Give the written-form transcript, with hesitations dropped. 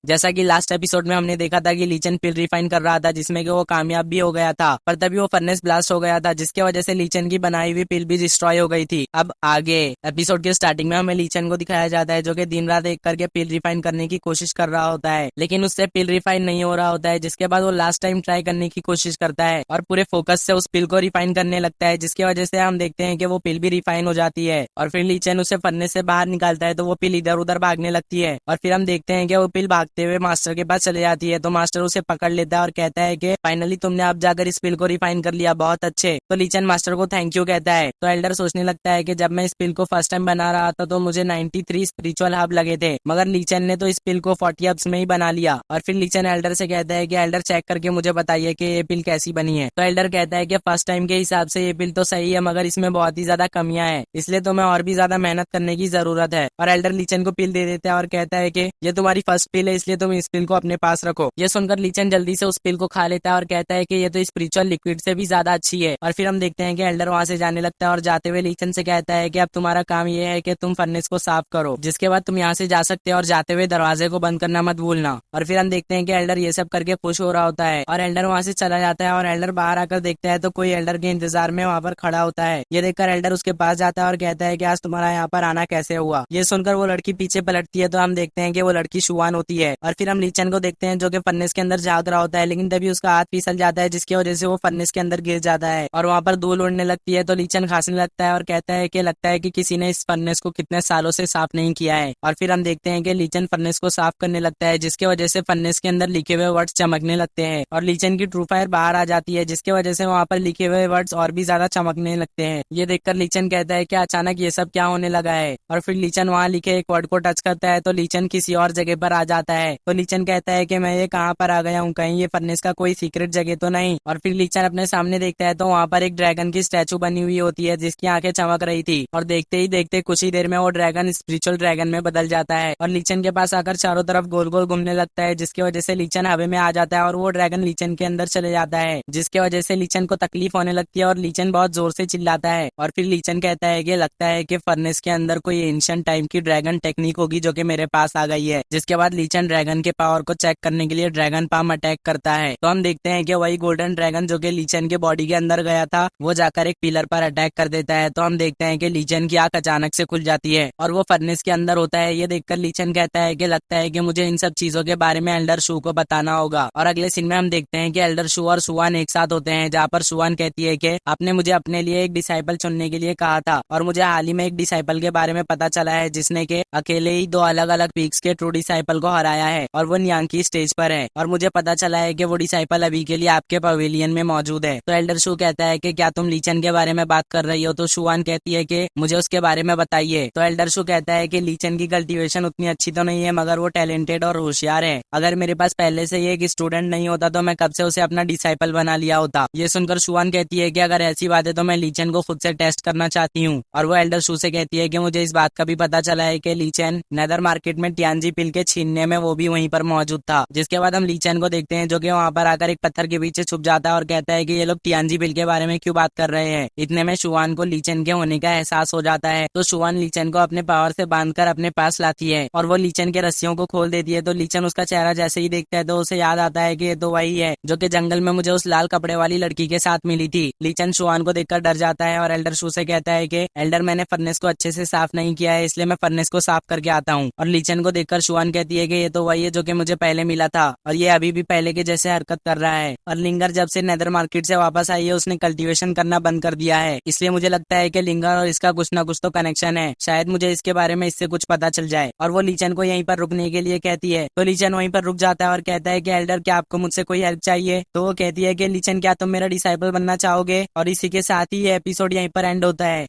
जैसा कि last episode में हमने देखा था कि लीचन पिल रिफाइन कर रहा था, जिसमें कि वो कामयाब भी हो गया था, पर तभी वो फर्नेस ब्लास्ट हो गया था, जिसके वजह से लीचन की बनाई हुई पिल भी डिस्ट्रॉय हो गई थी। अब आगे एपिसोड के स्टार्टिंग में हमें लीचन को दिखाया जाता है, जो कि दिन रात एक करके पिल रिफाइन करने की कोशिश कर रहा होता है, लेकिन उससे पिल रिफाइन नहीं हो रहा होता है। जिसके बाद वो लास्ट टाइम ट्राई करने की कोशिश करता है और पूरे फोकस से उस पिल को रिफाइन करने लगता है, जिसकी वजह से हम देखते हैं कि वो पिल भी रिफाइन हो जाती है। और फिर लीचन उसे फर्नेस से बाहर निकालता है, तो वो पिल इधर उधर भागने लगती है और फिर हम देखते हैं कि वो पिल भागते हुए मास्टर के पास चले जाती है। तो मास्टर उसे पकड़ लेता है और कहता है कि फाइनली तुमने अब जाकर इस पिल को रिफाइन कर लिया, बहुत अच्छे। तो लीचन मास्टर को थैंक यू कहता है। तो एल्डर सोचने लगता है कि जब मैं इस पिल को फर्स्ट टाइम बना रहा था तो मुझे 93 स्पिरिचुअल हब लगे थे, मगर लीचन ने तो इस पिल को 40 हब्स में ही बना लिया। और फिर लीचन एल्डर से कहता है कि एल्डर चेक करके मुझे बताइए कि ये पिल कैसी बनी है। तो एल्डर कहता है कि फर्स्ट टाइम के हिसाब से ये पिल तो सही है, मगर इसमें बहुत ही ज्यादा कमियां हैं, इसलिए तुम्हें और भी ज्यादा मेहनत करने की जरूरत है। और एल्डर लीचन को पिल दे देता है और कहता है कि ये तुम्हारी फर्स्ट पिल है, इसलिए तुम इस पिल को अपने पास रखो। ये सुनकर लीचन जल्दी से उस पिल को खा लेता है और कहता है कि ये तो स्पिरिचुअल लिक्विड से भी ज्यादा अच्छी है। और फिर हम देखते हैं कि एल्डर वहां से जाने लगता है और जाते हुए लीचन से कहता है कि अब तुम्हारा काम ये है कि तुम फर्नेस को साफ करो, जिसके बाद तुम यहाँ से जा सकते हो और जाते हुए दरवाजे को बंद करना मत भूलना। और फिर हम देखते हैं कि एल्डर ये सब करके खुश हो रहा होता है और एल्डर वहां से चला जाता है। और एल्डर बाहर आकर देखता है तो कोई एल्डर के इंतजार में वहां पर खड़ा होता है। ये देखकर एल्डर उसके पास जाता है और कहता है कि आज तुम्हारा यहाँ पर आना कैसे हुआ। ये सुनकर वो लड़की पीछे पलटती है तो हम देखते हैं कि वो लड़की शुआन होती है। और फिर हम लीचन को देखते हैं जो कि फर्नेस के अंदर झांक रहा होता है, लेकिन तभी उसका हाथ फिसल जाता है, जिसकी वजह से वो फर्नेस के अंदर गिर जाता है और वहां पर धूल उड़ने लगती है। तो लीचन खांसने लगता है और कहता है कि लगता है कि किसी ने इस फर्नेस को कितने सालों से साफ नहीं किया है। और फिर हम देखते हैं कि लीचन फर्नेस को साफ करने लगता है, जिसकी वजह से फर्नेस के अंदर लिखे हुए वर्ड्स चमकने लगते हैं और लीचन की ट्रू फायर बाहर आ जाती है, जिसकी वजह से वहां पर लिखे हुए वर्ड्स और भी ज्यादा चमकने लगते हैं। ये देखकर लीचन कहता है कि अचानक ये सब क्या होने लगा है। और फिर लीचन वहां लिखे एक वर्ड को टच करता है तो लीचन किसी और जगह पर आ जाता है। तो लीचन कहता है कि मैं ये कहाँ पर आ गया हूँ, कहीं ये फर्नेस का कोई सीक्रेट जगह तो नहीं। और फिर लीचन अपने सामने देखता है तो वहाँ पर एक ड्रैगन की स्टैचू बनी हुई होती है, जिसकी आंखें चमक रही थी। और देखते ही देखते कुछ ही देर में वो ड्रैगन स्पिरिचुअल ड्रैगन में बदल जाता है और लीचन के पास आकर चारों तरफ गोल गोल घूमने लगता है, जिसकी वजह से लीचन हवा में आ जाता है और वो ड्रैगन लीचन के अंदर चले जाता है, जिसकी वजह से लीचन को तकलीफ होने लगती है और लीचन बहुत जोर से चिल्लाता है। और फिर लीचन कहता है कि लगता है कि फर्नेस के अंदर कोई एंशिएंट टाइम की ड्रैगन टेक्निक होगी जो कि मेरे पास आ गई है। जिसके बाद लीचन ड्रैगन के पावर को चेक करने के लिए ड्रैगन पाम अटैक करता है। तो हम देखते हैं कि वही गोल्डन ड्रैगन जो कि लीचन के बॉडी के अंदर गया था, वो जाकर एक पिलर पर अटैक कर देता है। तो हम देखते हैं कि लीचन की आंख अचानक से खुल जाती है और वो फर्नेस के अंदर होता है। ये देखकर लीचन कहता है कि लगता है कि मुझे इन सब चीजों के बारे में एल्डर शू को बताना होगा। और अगले सीन में हम देखते हैं कि एल्डर शू और सुवान एक साथ होते हैं, जहाँ पर सुवान कहती है कि आपने मुझे अपने लिए एक डिसाइपल चुनने के लिए कहा था और मुझे हाल ही में एक डिसाइपल के बारे में पता चला है, जिसने के अकेले ही 2 अलग अलग पीक्स के ट्रू डिसाइपल को हराया है और वो नियांग की स्टेज पर है। और मुझे पता चला है कि वो डिसाइपल अभी के लिए आपके पवेलियन में मौजूद है। तो एल्डर शू कहता है कि क्या तुम लीचन के बारे में बात कर रही हो। तो शुआन कहती है कि मुझे उसके बारे में बताइए। तो एल्डर शू कहता है कि लीचन की कल्टीवेशन उतनी अच्छी तो नहीं है, मगर वो टैलेंटेड और होशियार है। अगर मेरे पास पहले से ये एक स्टूडेंट नहीं होता तो मैं कब से उसे अपना डिसाइपल बना लिया होता। ये सुनकर शुआन कहती है कि अगर ऐसी बात है तो मैं लीचन को खुद से टेस्ट करना चाहती हूँ। और वो एल्डर शू से कहती है कि मुझे इस बात का भी पता चला है कि लीचन नेदर मार्केट में टियांजी पिल के छीनने में वो भी वहीं पर मौजूद था। जिसके बाद हम लीचन को देखते हैं जो कि वहां पर आकर एक पत्थर के पीछे छुप जाता है और कहता है कि ये लोग टियांजी पिल के बारे में क्यों बात कर रहे हैं। इतने में शुआन को लीचन के होने का एहसास हो जाता है। तो शुआन लीचन को अपने पावर से बांधकर अपने पास लाती है और वो लीचन के रस्सियों को खोल देती है। तो लीचन उसका चेहरा जैसे ही देखता है तो उसे याद आता है कि ये तो वही है जो कि जंगल में मुझे उस लाल कपड़े वाली लड़की के साथ मिली थी। लीचन शुआन को देखकर डर जाता है और एल्डर शू से कहता है कि एल्डर मैंने फर्नेस को अच्छे से साफ नहीं किया है, इसलिए मैं फर्नेस को साफ करके आता हूँ। और लीचन को देखकर शुआन कहती है कि ये तो वही है जो कि मुझे पहले मिला था और ये अभी भी पहले के जैसे हरकत कर रहा है। और लिंगर जब से नेदर मार्केट से वापस आई है उसने कल्टीवेशन करना बंद कर दिया है, इसलिए मुझे लगता है कि लिंगर और इसका कुछ ना कुछ तो कनेक्शन है। शायद मुझे इसके बारे में इससे कुछ पता चल जाए। और वो लीचन को यहीं पर रुकने के लिए कहती है। तो लीचन वहीं पर रुक जाता है और कहता है कि एल्डर क्या आपको मुझसे कोई हेल्प चाहिए। तो वो कहती है कि लीचन क्या तुम मेरा डिसाइपल बनना चाहोगे। और इसी के साथ ही ये एपिसोड यहीं पर एंड होता है।